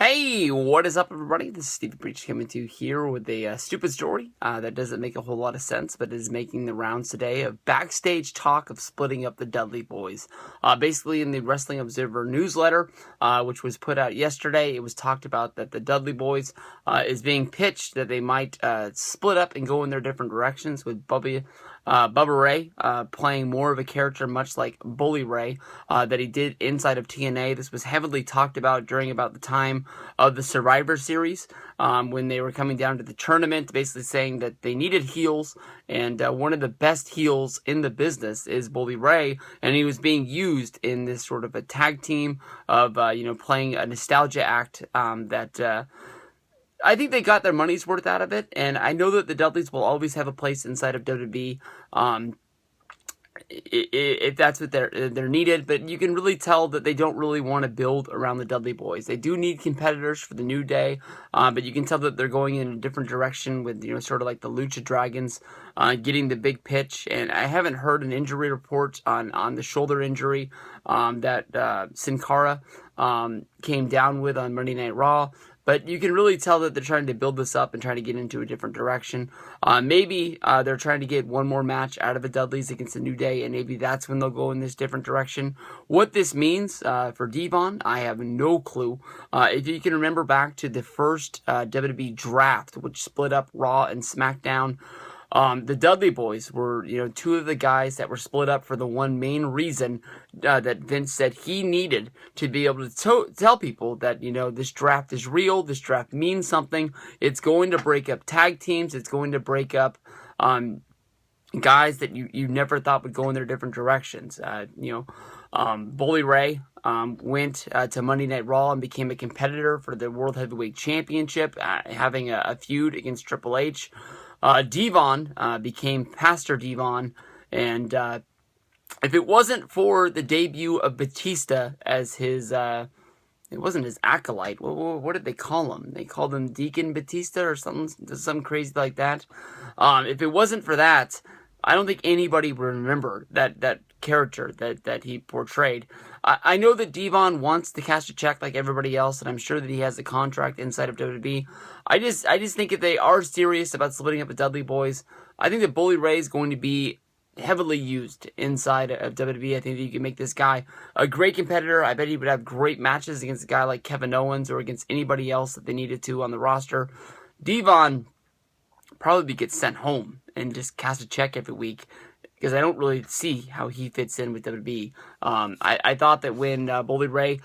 Hey, what is up, everybody? This is Steve Breach coming to you here with a stupid story that doesn't make a whole lot of sense, but is making the rounds today of backstage talk of splitting up the Dudley boys. Basically, in the Wrestling Observer newsletter, which was put out yesterday, it was talked about that the Dudley boys is being pitched that they might split up and go in their different directions, with Bubba Ray playing more of a character much like Bully Ray that he did inside of TNA. This was heavily talked about during about the time of the Survivor Series when they were coming down to the tournament, basically saying that they needed heels, and one of the best heels in the business is Bully Ray, and he was being used in this sort of a tag team of playing a nostalgia act that I think they got their money's worth out of it, and I know that the Dudleys will always have a place inside of WWE if that's what they're needed, but you can really tell that they don't really want to build around the Dudley boys. They do need competitors for the New Day, but you can tell that they're going in a different direction with, sort of like the Lucha Dragons getting the big pitch, and I haven't heard an injury report on the shoulder injury that Sin Cara came down with on Monday Night Raw. But you can really tell that they're trying to build this up and trying to get into a different direction. Maybe they're trying to get one more match out of the Dudleys against the New Day, and maybe that's when they'll go in this different direction. What this means for Devon, I have no clue. If you can remember back to the first WWE draft, which split up Raw and SmackDown, the Dudley boys were, two of the guys that were split up for the one main reason that Vince said he needed to be able to tell people that, this draft is real, this draft means something, it's going to break up tag teams, it's going to break up guys that you never thought would go in their different directions. Bully Ray went to Monday Night Raw and became a competitor for the World Heavyweight Championship, having a feud against Triple H. Devon became Pastor Devon, and if it wasn't for the debut of Batista as his, it wasn't his acolyte. What did they call him? They called him Deacon Batista or something crazy like that. If it wasn't for that, I don't think anybody would remember that character that he portrayed. I know that Devon wants to cash a check like everybody else, and I'm sure that he has a contract inside of WWE. I just think if they are serious about splitting up the Dudley boys, I think that Bully Ray is going to be heavily used inside of WWE. I think that you can make this guy a great competitor. I bet he would have great matches against a guy like Kevin Owens or against anybody else that they needed to on the roster. Devon probably gets sent home and just cash a check every week, because I don't really see how he fits in with WWE. I thought that when Bully Ray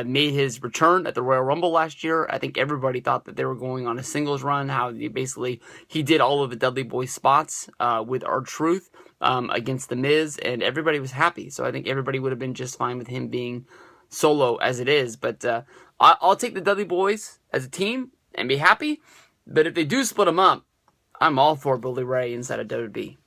made his return at the Royal Rumble last year, I think everybody thought that they were going on a singles run, how he did all of the Dudley Boy spots with R-Truth against The Miz, and everybody was happy. So I think everybody would have been just fine with him being solo as it is. But I'll take the Dudley Boys as a team and be happy. But if they do split them up, I'm all for Bully Ray inside of WWE.